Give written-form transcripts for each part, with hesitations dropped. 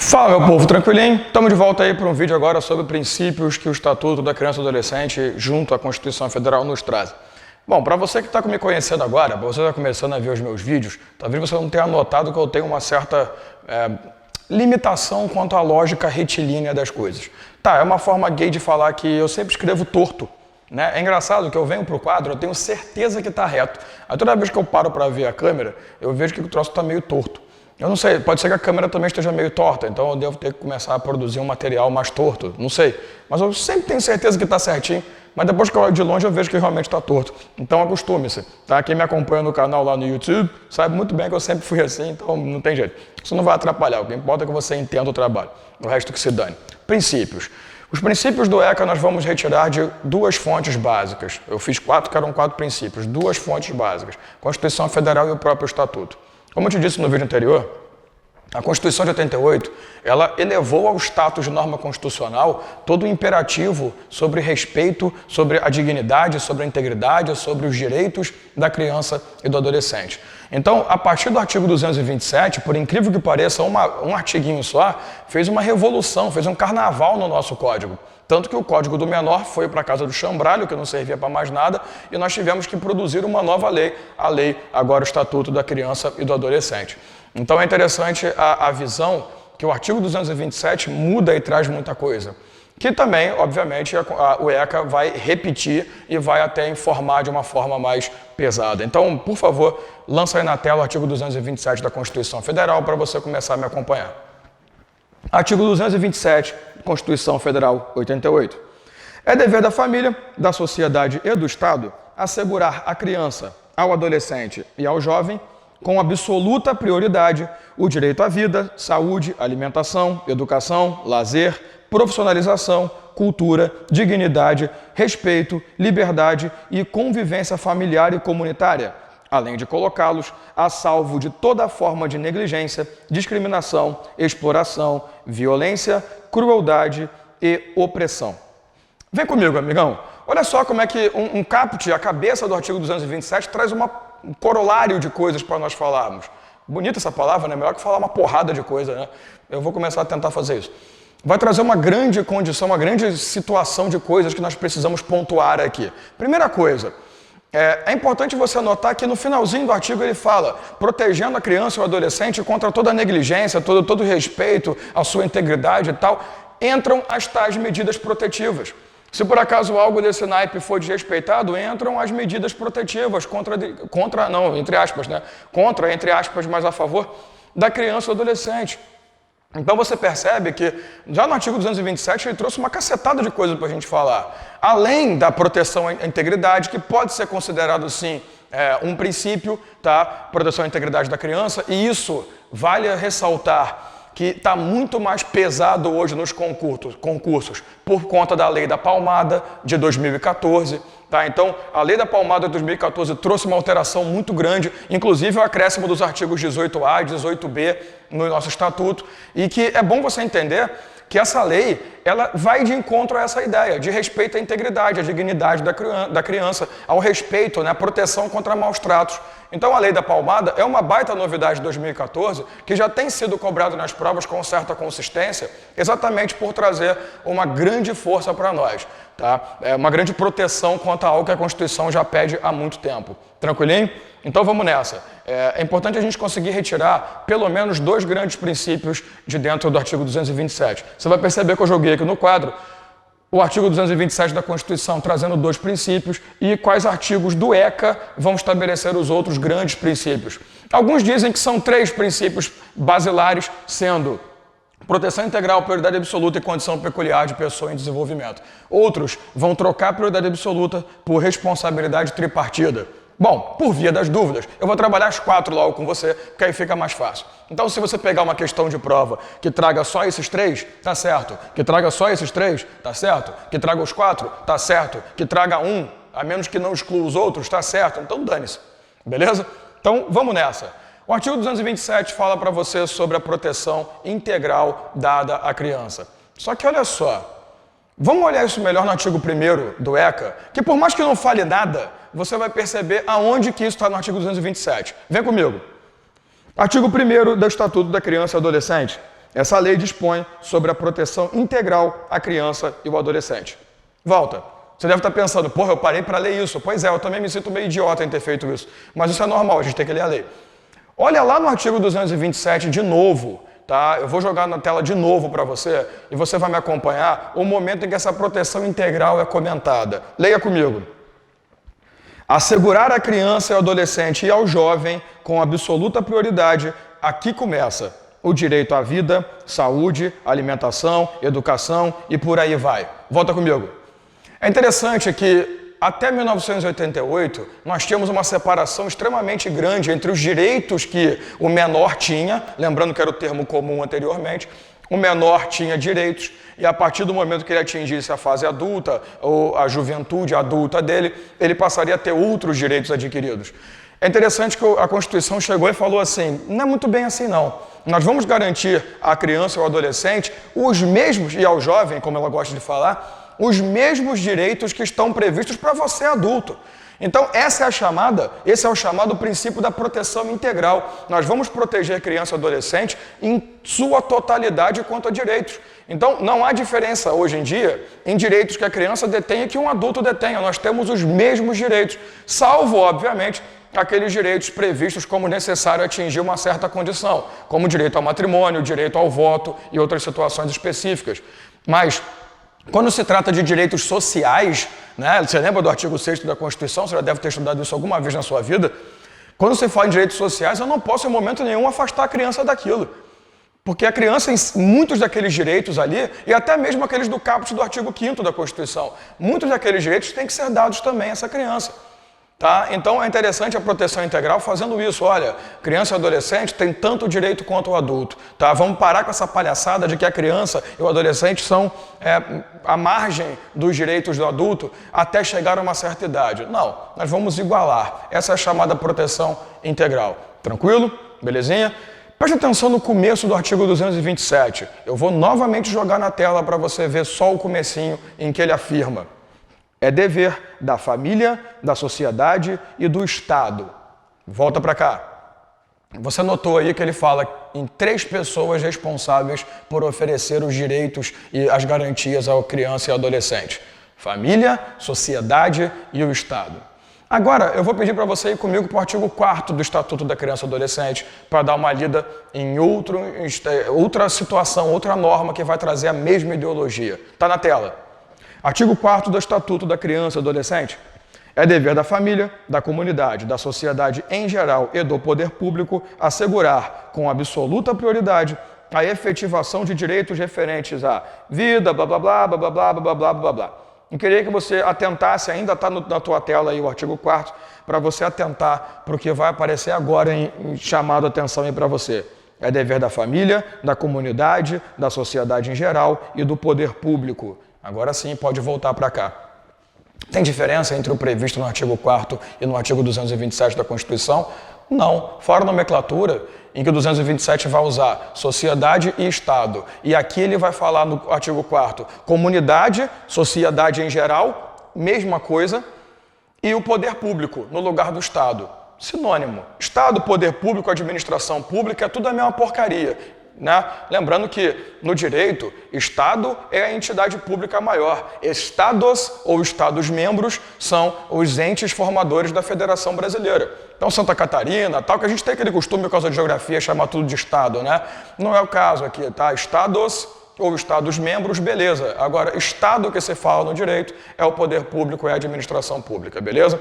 Fala, meu povo, tranquilinho? Estamos de volta aí para um vídeo agora sobre princípios que o Estatuto da Criança e do Adolescente junto à Constituição Federal nos traz. Bom, para você que está me conhecendo agora, para você que está começando a ver os meus vídeos, talvez você não tenha notado que eu tenho uma certa limitação quanto à lógica retilínea das coisas. Tá, é uma forma gay de falar que eu sempre escrevo torto. Né? É engraçado que eu venho para o quadro, eu tenho certeza que está reto. Aí toda vez que eu paro para ver a câmera, eu vejo que o troço está meio torto. Eu não sei, pode ser que a câmera também esteja meio torta, então eu devo ter que começar a produzir um material mais torto, não sei. Mas eu sempre tenho certeza que está certinho, mas depois que eu olho de longe eu vejo que realmente está torto. Então acostume-se, tá? Quem me acompanha no canal lá no YouTube sabe muito bem que eu sempre fui assim, então não tem jeito. Isso não vai atrapalhar, o que importa é que você entenda o trabalho, o resto que se dane. Princípios. Os princípios do ECA nós vamos retirar de duas fontes básicas. Eu fiz quatro, que eram 4 princípios, duas fontes básicas, Constituição Federal e o próprio Estatuto. Como eu te disse no vídeo anterior, a Constituição de 88, ela elevou ao status de norma constitucional todo o imperativo sobre respeito, sobre a dignidade, sobre a integridade, sobre os direitos da criança e do adolescente. Então, a partir do artigo 227, por incrível que pareça, um artiguinho só, fez uma revolução, fez um carnaval no nosso código. Tanto que o Código do Menor foi para a casa do chambralho, que não servia para mais nada, e nós tivemos que produzir uma nova lei, a lei, agora o Estatuto da Criança e do Adolescente. Então é interessante a visão que o artigo 227 muda e traz muita coisa. Que também, obviamente, o ECA vai repetir e vai até informar de uma forma mais pesada. Então, por favor, lança aí na tela o artigo 227 da Constituição Federal para você começar a me acompanhar. Artigo 227, Constituição Federal 88. É dever da família, da sociedade e do Estado assegurar à criança, ao adolescente e ao jovem, com absoluta prioridade, o direito à vida, saúde, alimentação, educação, lazer, profissionalização, cultura, dignidade, respeito, liberdade e convivência familiar e comunitária, além de colocá-los a salvo de toda forma de negligência, discriminação, exploração, violência, crueldade e opressão. Vem comigo, amigão. Olha só como é que um caput, a cabeça do artigo 227, traz um corolário de coisas para nós falarmos. Bonita essa palavra, né? Melhor que falar uma porrada de coisa, né? Eu vou começar a tentar fazer isso. Vai trazer uma grande condição, uma grande situação de coisas que nós precisamos pontuar aqui. Primeira coisa, é importante você notar que no finalzinho do artigo ele fala protegendo a criança e o adolescente contra toda a negligência, todo o respeito à sua integridade e tal, entram as tais medidas protetivas. Se por acaso algo desse naipe for desrespeitado, entram as medidas protetivas não, entre aspas, né? Contra, entre aspas, mas a favor da criança e do adolescente. Então você percebe que já no artigo 227 ele trouxe uma cacetada de coisas para a gente falar. Além da proteção à integridade, que pode ser considerado sim um princípio, tá? Proteção à integridade da criança, e isso vale ressaltar que está muito mais pesado hoje nos concursos por conta da Lei da Palmada de 2014. Tá? Então, a Lei da Palmada de 2014 trouxe uma alteração muito grande, inclusive o acréscimo dos artigos 18A e 18B no nosso Estatuto, e que é bom você entender que essa lei ela vai de encontro a essa ideia de respeito à integridade, à dignidade da criança, ao respeito, né, à proteção contra maus tratos. Então a Lei da Palmada é uma baita novidade de 2014, que já tem sido cobrado nas provas com certa consistência, exatamente por trazer uma grande força para nós. Tá? Uma grande proteção quanto a algo que a Constituição já pede há muito tempo. Tranquilinho? Então vamos nessa. É importante a gente conseguir retirar pelo menos 2 grandes princípios de dentro do artigo 227. Você vai perceber que eu joguei aqui no quadro o artigo 227 da Constituição trazendo 2 princípios e quais artigos do ECA vão estabelecer os outros grandes princípios. Alguns dizem que são 3 princípios basilares, sendo proteção integral, prioridade absoluta e condição peculiar de pessoa em desenvolvimento. Outros vão trocar a prioridade absoluta por responsabilidade tripartida. Bom, por via das dúvidas, eu vou trabalhar as 4 logo com você, porque aí fica mais fácil. Então, se você pegar uma questão de prova que traga só esses 3, tá certo. Que traga só esses 3, tá certo. Que traga os 4, tá certo. Que traga 1, a menos que não exclua os outros, tá certo. Então, dane-se. Beleza? Então, vamos nessa. O artigo 227 fala para você sobre a proteção integral dada à criança. Só que olha só, vamos olhar isso melhor no artigo 1º do ECA, que por mais que não fale nada, você vai perceber aonde que isso está no artigo 227. Vem comigo. Artigo 1º do Estatuto da Criança e Adolescente. Essa lei dispõe sobre a proteção integral à criança e ao adolescente. Volta. Você deve estar pensando, porra, eu parei para ler isso. Pois é, eu também me sinto meio idiota em ter feito isso. Mas isso é normal, a gente tem que ler a lei. Olha lá no artigo 227 de novo, tá? Eu vou jogar na tela de novo para você e você vai me acompanhar o momento em que essa proteção integral é comentada. Leia comigo. Assegurar à criança e ao adolescente e ao jovem com absoluta prioridade, aqui começa o direito à vida, saúde, alimentação, educação e por aí vai. Volta comigo. É interessante que até 1988 nós tínhamos uma separação extremamente grande entre os direitos que o menor tinha, lembrando que era o termo comum anteriormente, o menor tinha direitos e a partir do momento que ele atingisse a fase adulta ou a juventude adulta dele, ele passaria a ter outros direitos adquiridos. É interessante que a Constituição chegou e falou assim, não é muito bem assim não. Nós vamos garantir à criança ou ao adolescente os mesmos, e ao jovem, como ela gosta de falar, os mesmos direitos que estão previstos para você adulto. Então, esse é o chamado princípio da proteção integral. Nós vamos proteger criança e adolescente em sua totalidade quanto a direitos. Então, não há diferença hoje em dia em direitos que a criança detém e que um adulto detenha. Nós temos os mesmos direitos, salvo, obviamente, aqueles direitos previstos como necessário atingir uma certa condição, como o direito ao matrimônio, o direito ao voto e outras situações específicas. Mas, quando se trata de direitos sociais, né, você lembra do artigo 6º da Constituição? Você já deve ter estudado isso alguma vez na sua vida. Quando se fala em direitos sociais, eu não posso em momento nenhum afastar a criança daquilo. Porque a criança, em muitos daqueles direitos ali, e até mesmo aqueles do caput do artigo 5º da Constituição, muitos daqueles direitos têm que ser dados também a essa criança. Tá? Então é interessante a proteção integral fazendo isso. Olha, criança e adolescente tem tanto direito quanto o adulto. Tá? Vamos parar com essa palhaçada de que a criança e o adolescente são à margem dos direitos do adulto até chegar a uma certa idade. Não, nós vamos igualar. Essa é a chamada proteção integral. Tranquilo? Belezinha? Preste atenção no começo do artigo 227. Eu vou novamente jogar na tela para você ver só o comecinho em que ele afirma. É dever da família, da sociedade e do Estado. Volta para cá. Você notou aí que ele fala em 3 pessoas responsáveis por oferecer os direitos e as garantias à criança e ao adolescente. Família, sociedade e o Estado. Agora, eu vou pedir para você ir comigo para o artigo 4º do Estatuto da Criança e Adolescente para dar uma lida em outra situação, outra norma que vai trazer a mesma ideologia. Está na tela. Artigo 4º do Estatuto da Criança e Adolescente. É dever da família, da comunidade, da sociedade em geral e do poder público assegurar com absoluta prioridade a efetivação de direitos referentes à vida, blá, blá, blá, blá, blá, blá, blá, blá, blá, blá. Eu queria que você atentasse, ainda está na tua tela aí o artigo 4º, para você atentar para o que vai aparecer agora em chamado a atenção aí para você. É dever da família, da comunidade, da sociedade em geral e do poder público. Agora sim, pode voltar para cá. Tem diferença entre o previsto no artigo 4º e no artigo 227 da Constituição? Não. Fora a nomenclatura, em que o 227 vai usar sociedade e Estado. E aqui ele vai falar no artigo 4º, comunidade, sociedade em geral, mesma coisa, e o poder público, no lugar do Estado. Sinônimo. Estado, poder público, administração pública, é tudo a mesma porcaria. Né? Lembrando que, no direito, Estado é a entidade pública maior. Estados ou Estados-membros são os entes formadores da Federação Brasileira. Então, Santa Catarina, tal, que a gente tem aquele costume, por causa de geografia, chamar tudo de Estado, né? Não é o caso aqui, tá? Estados ou Estados-membros, beleza. Agora, Estado que se fala no direito é o poder público, é a administração pública, beleza?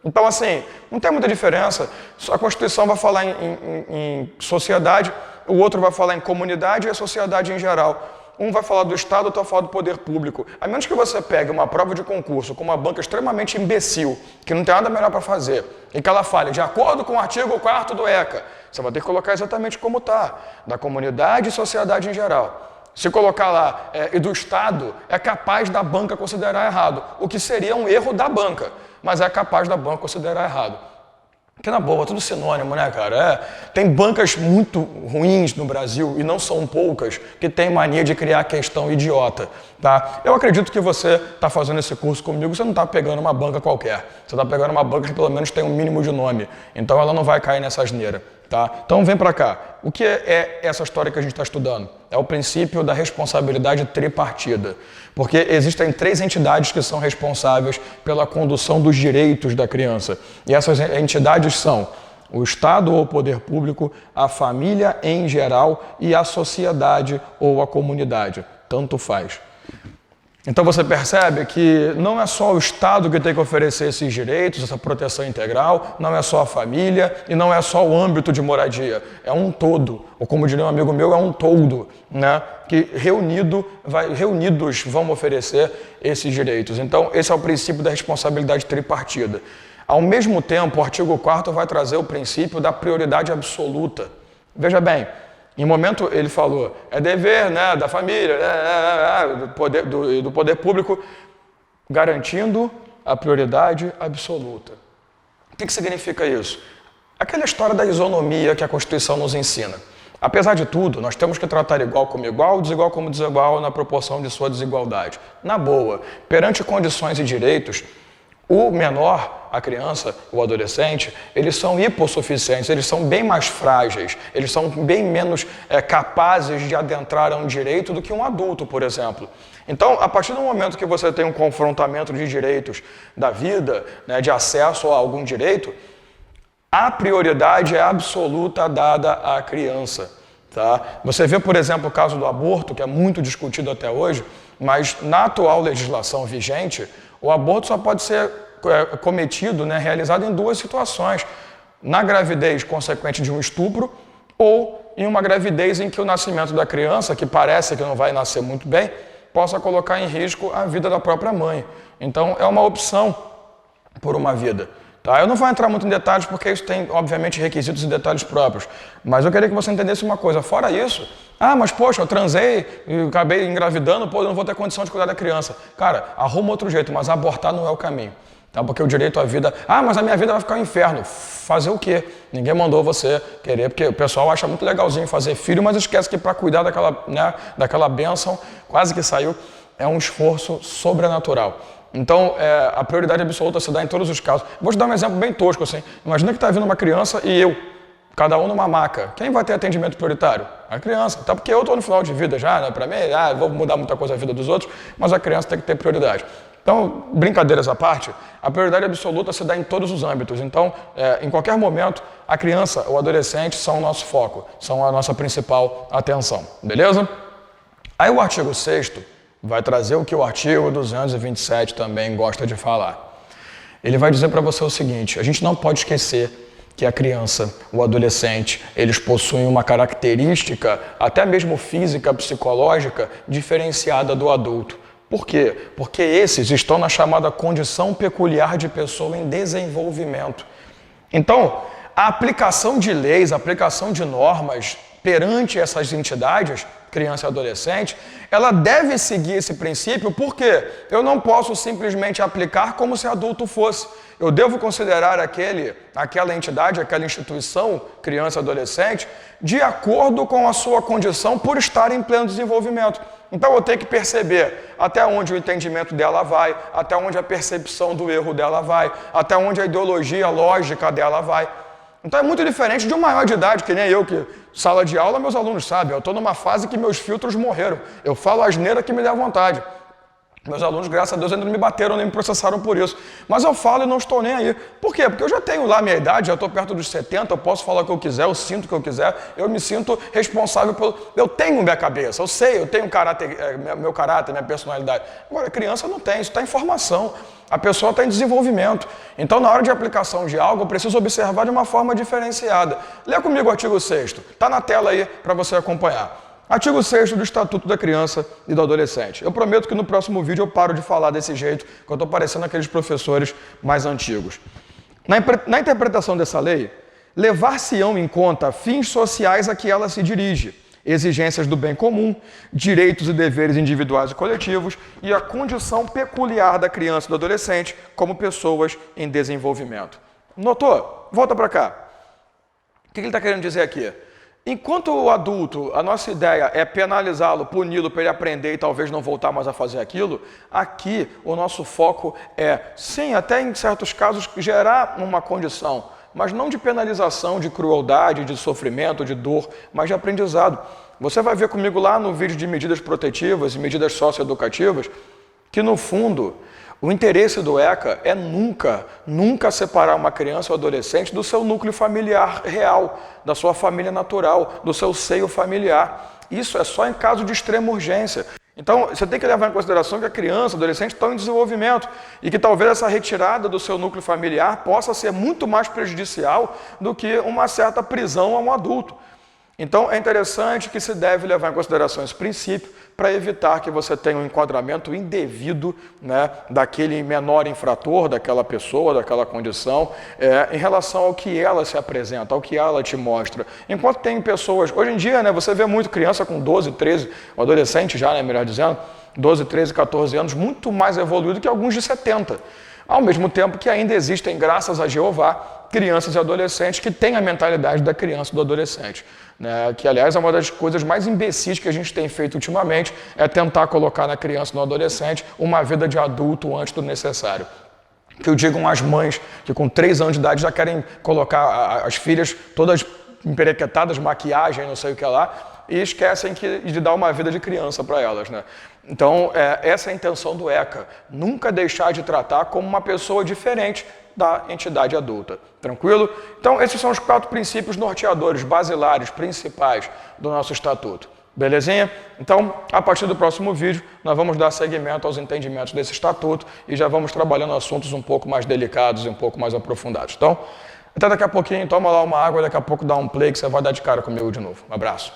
Então, assim, não tem muita diferença. A Constituição vai falar em sociedade, o outro vai falar em comunidade e a sociedade em geral. Um vai falar do Estado, outro vai falar do poder público. A menos que você pegue uma prova de concurso com uma banca extremamente imbecil, que não tem nada melhor para fazer, e que ela fale, de acordo com o artigo 4º do ECA, você vai ter que colocar exatamente como está, da comunidade e sociedade em geral. Se colocar lá e do Estado, é capaz da banca considerar errado, o que seria um erro da banca, mas é capaz da banca considerar errado. Que na boa, tudo sinônimo, né, cara? Tem bancas muito ruins no Brasil, e não são poucas, que têm mania de criar questão idiota, tá? Eu acredito que você está fazendo esse curso comigo, você não está pegando uma banca qualquer. Você está pegando uma banca que pelo menos tem um mínimo de nome. Então ela não vai cair nessa asneira, tá? Então vem para cá. O que é essa história que a gente está estudando? É o princípio da responsabilidade tripartida. Porque existem 3 entidades que são responsáveis pela condução dos direitos da criança. E essas entidades são o Estado ou o poder público, a família em geral e a sociedade ou a comunidade. Tanto faz. Então você percebe que não é só o Estado que tem que oferecer esses direitos, essa proteção integral, não é só a família e não é só o âmbito de moradia, é um todo, ou como diria um amigo meu, é um todo, né? Que reunidos vão oferecer esses direitos. Então esse é o princípio da responsabilidade tripartida. Ao mesmo tempo, o artigo 4º vai trazer o princípio da prioridade absoluta. Veja bem, em um momento ele falou, é dever, né, da família, do poder público, garantindo a prioridade absoluta. O que significa isso? Aquela história da isonomia que a Constituição nos ensina. Apesar de tudo, nós temos que tratar igual como igual, desigual como desigual na proporção de sua desigualdade. Na boa, perante condições e direitos, o menor, a criança, o adolescente, eles são hipossuficientes, eles são bem mais frágeis, eles são bem menos capazes de adentrar a um direito do que um adulto, por exemplo. Então, a partir do momento que você tem um confrontamento de direitos da vida, né, de acesso a algum direito, a prioridade é absoluta dada à criança. Tá? Você vê, por exemplo, o caso do aborto, que é muito discutido até hoje, mas na atual legislação vigente, o aborto só pode ser cometido, né, realizado em 2 situações. Na gravidez consequente de um estupro ou em uma gravidez em que o nascimento da criança, que parece que não vai nascer muito bem, possa colocar em risco a vida da própria mãe. Então, é uma opção por uma vida. Tá? Eu não vou entrar muito em detalhes porque isso tem, obviamente, requisitos e detalhes próprios. Mas eu queria que você entendesse uma coisa. Fora isso, mas poxa, eu transei e acabei engravidando, eu não vou ter condição de cuidar da criança. Cara, arruma outro jeito, mas abortar não é o caminho. Tá? Porque o direito à vida... mas a minha vida vai ficar um inferno. Fazer o quê? Ninguém mandou você querer, porque o pessoal acha muito legalzinho fazer filho, mas esquece que para cuidar daquela bênção, quase que saiu, é um esforço sobrenatural. Então, a prioridade absoluta se dá em todos os casos. Vou te dar um exemplo bem tosco, assim. Imagina que está vindo uma criança e eu, cada um numa maca. Quem vai ter atendimento prioritário? A criança. Até porque eu estou no final de vida já, né? Para mim, vou mudar muita coisa na vida dos outros, mas a criança tem que ter prioridade. Então, brincadeiras à parte, a prioridade absoluta se dá em todos os âmbitos. Então, em qualquer momento, a criança ou o adolescente são o nosso foco, são a nossa principal atenção. Beleza? Aí o artigo 6º vai trazer o que o artigo 227 também gosta de falar. Ele vai dizer para você o seguinte, a gente não pode esquecer que a criança, o adolescente, eles possuem uma característica, até mesmo física, psicológica, diferenciada do adulto. Por quê? Porque esses estão na chamada condição peculiar de pessoa em desenvolvimento. Então, a aplicação de leis, a aplicação de normas perante essas entidades, criança e adolescente, ela deve seguir esse princípio, porque eu não posso simplesmente aplicar como se adulto fosse. Eu devo considerar aquela entidade, aquela instituição, criança e adolescente, de acordo com a sua condição por estar em pleno desenvolvimento. Então eu tenho que perceber até onde o entendimento dela vai, até onde a percepção do erro dela vai, até onde a ideologia lógica dela vai. Então é muito diferente de um maior de idade, que nem eu, que sala de aula meus alunos sabem, eu estou numa fase que meus filtros morreram. Eu falo a asneira que me dá vontade. Meus alunos, graças a Deus, ainda não me bateram nem me processaram por isso. Mas eu falo e não estou nem aí. Por quê? Porque eu já tenho lá a minha idade, já estou perto dos 70, eu posso falar o que eu quiser, eu sinto o que eu quiser, eu me sinto responsável pelo... Eu tenho minha cabeça, eu sei, eu tenho meu caráter, minha personalidade. Agora, a criança não tem, isso está em formação. A pessoa está em desenvolvimento. Então, na hora de aplicação de algo, eu preciso observar de uma forma diferenciada. Lê comigo o artigo 6º. Está na tela aí para você acompanhar. Artigo 6º do Estatuto da Criança e do Adolescente. Eu prometo que no próximo vídeo eu paro de falar desse jeito, que eu estou parecendo aqueles professores mais antigos. Na interpretação dessa lei, levar-se-ão em conta fins sociais a que ela se dirige, exigências do bem comum, direitos e deveres individuais e coletivos e a condição peculiar da criança e do adolescente como pessoas em desenvolvimento. Notou? Volta para cá. O que ele está querendo dizer aqui? Enquanto o adulto, a nossa ideia é penalizá-lo, puni-lo para ele aprender e talvez não voltar mais a fazer aquilo, aqui o nosso foco é, sim, até em certos casos, gerar uma condição, mas não de penalização, de crueldade, de sofrimento, de dor, mas de aprendizado. Você vai ver comigo lá no vídeo de medidas protetivas e medidas socioeducativas que, no fundo, o interesse do ECA é nunca separar uma criança ou adolescente do seu núcleo familiar real, da sua família natural, do seu seio familiar. Isso é só em caso de extrema urgência. Então, você tem que levar em consideração que a criança, o adolescente estão em desenvolvimento e que talvez essa retirada do seu núcleo familiar possa ser muito mais prejudicial do que uma certa prisão a um adulto. Então, é interessante que se deve levar em consideração esse princípio para evitar que você tenha um enquadramento indevido, né, daquele menor infrator, daquela pessoa, daquela condição, em relação ao que ela se apresenta, ao que ela te mostra. Enquanto tem pessoas, hoje em dia, né, você vê muito criança com 12, 13, adolescente já, né, melhor dizendo, 12, 13, 14 anos, muito mais evoluído que alguns de 70. Ao mesmo tempo que ainda existem, graças a Jeová, crianças e adolescentes que têm a mentalidade da criança e do adolescente. Né? Que, aliás, é uma das coisas mais imbecis que a gente tem feito ultimamente, é tentar colocar na criança e no adolescente uma vida de adulto antes do necessário. Que eu digo as mães que com 3 anos de idade já querem colocar as filhas todas emperequetadas, maquiagem, não sei o que lá, e esquecem de dar uma vida de criança para elas. Né? Então, essa é a intenção do ECA, nunca deixar de tratar como uma pessoa diferente da entidade adulta. Tranquilo? Então, esses são os 4 princípios norteadores, basilares, principais do nosso estatuto. Belezinha? Então, a partir do próximo vídeo, nós vamos dar seguimento aos entendimentos desse estatuto e já vamos trabalhando assuntos um pouco mais delicados e um pouco mais aprofundados. Então, até daqui a pouquinho, toma lá uma água e daqui a pouco dá um play que você vai dar de cara comigo de novo. Um abraço.